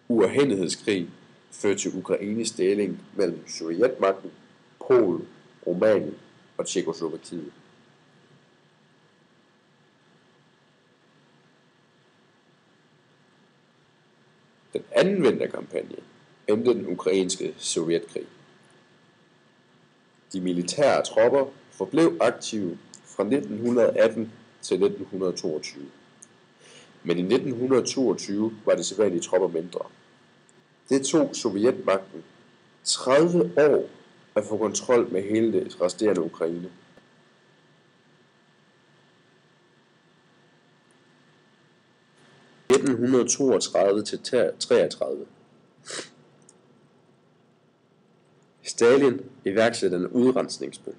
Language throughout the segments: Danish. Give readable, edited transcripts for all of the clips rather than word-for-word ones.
Uafhængighedskrig førte til Ukraines deling mellem Sovjetmagten, Polen, Rumænien og Tjekkoslovakiet. Den anden vinterkampagne endte den ukrainske sovjetkrig. De militære tropper forblev aktive fra 1918 til 1922. Men i 1922 var de sædvanlige tropper mindre. Det tog Sovjetmagten 30 år at få kontrol med hele det resterende Ukraine. I 1932 til 1933. Stalin iværksatte en udrensningsbølge.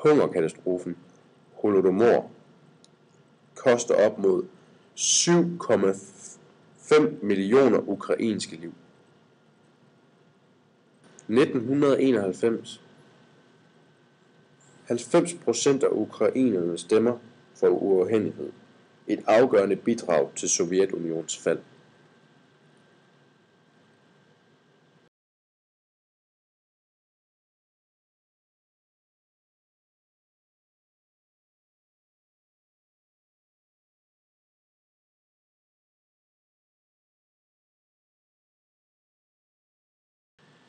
Hungerkatastrofen Holodomor koster op mod 7,5 millioner ukrainske liv. 1991. 90% af ukrainerne stemmer for uafhængighed. Et afgørende bidrag til Sovjetunionens fald.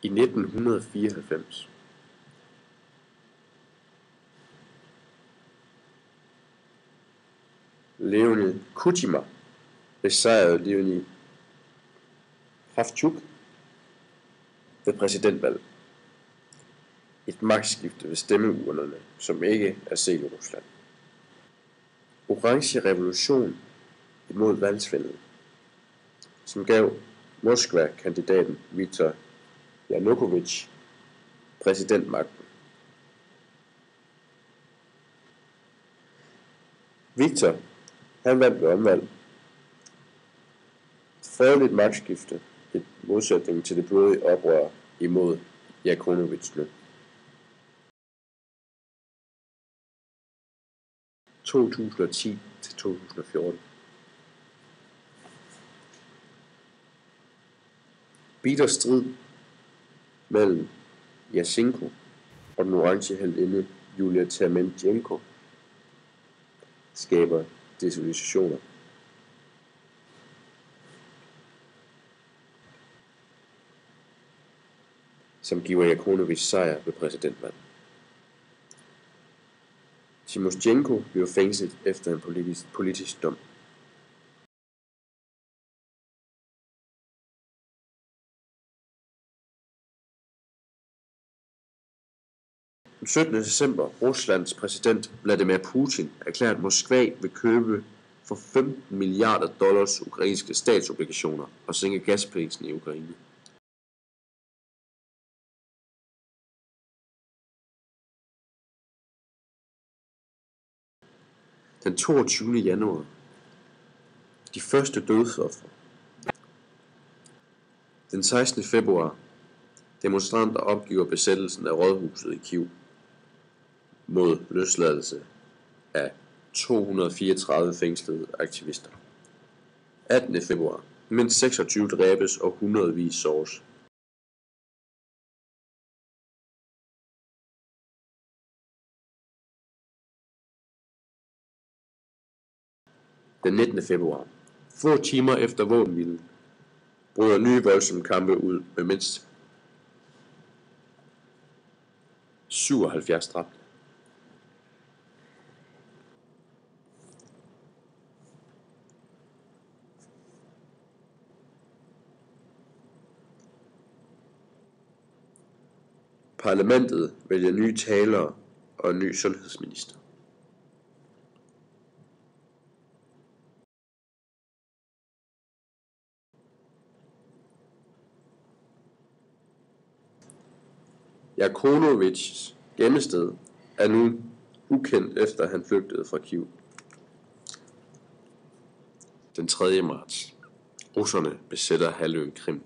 I 1994. Leonid Kuchma besejrede Leonid Kravchuk ved præsidentvalg. Et magtskifte ved stemmeurnerne, som ikke er set i Rusland. Orange revolution imod valgsvindel, som gav Moskva-kandidaten Viktor Yanukovych præsidentmagten. Viktor, han vandt ved omvalg. Fredeligt magtskifte i modsætning til det blodige oprør imod Yanukovych nu. 2010 til 2014. Bitter strid mellem Jasenko og den orange heltinde Julia Tymosjenko skaber desillusioner. Som giver Yanukovych sejr ved præsidentvalget. Tymosjenko blev fængslet efter en politisk dom. Den 17. december Ruslands præsident Vladimir Putin erklærede, at Moskva vil købe for $15 milliarder ukrainske statsobligationer og sænke gasprisen i Ukraine. Den 22. januar. De første dødsofre. Den 16. februar. Demonstranter opgiver besættelsen af rådhuset i Kyiv mod løsladelse af 234 fængslede aktivister. 18. februar. Mindst 26 dræbes og hundredvis såres. Den 19. februar. Få timer efter våbenhvilen bryder nye voldsomme kampe ud med mindst 77 dræbte. Parlamentet vælger nye talere og en ny sundhedsminister. Yanukovychs gemmested er nu ukendt efter han flygtede fra Kyiv. Den 3. marts. Russerne besætter halvøen Krim.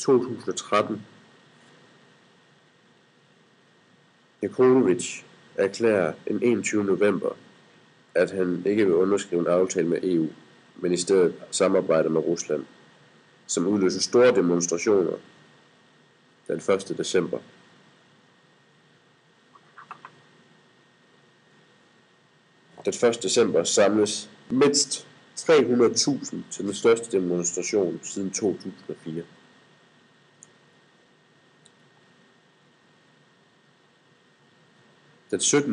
2013. Janukovytj erklærer den 21. november, at han ikke vil underskrive en aftale med EU, men i stedet samarbejde med Rusland, som udløser store demonstrationer den 1. december. Den 1. december samles mindst 300.000 til den største demonstration siden 2004. Den 17.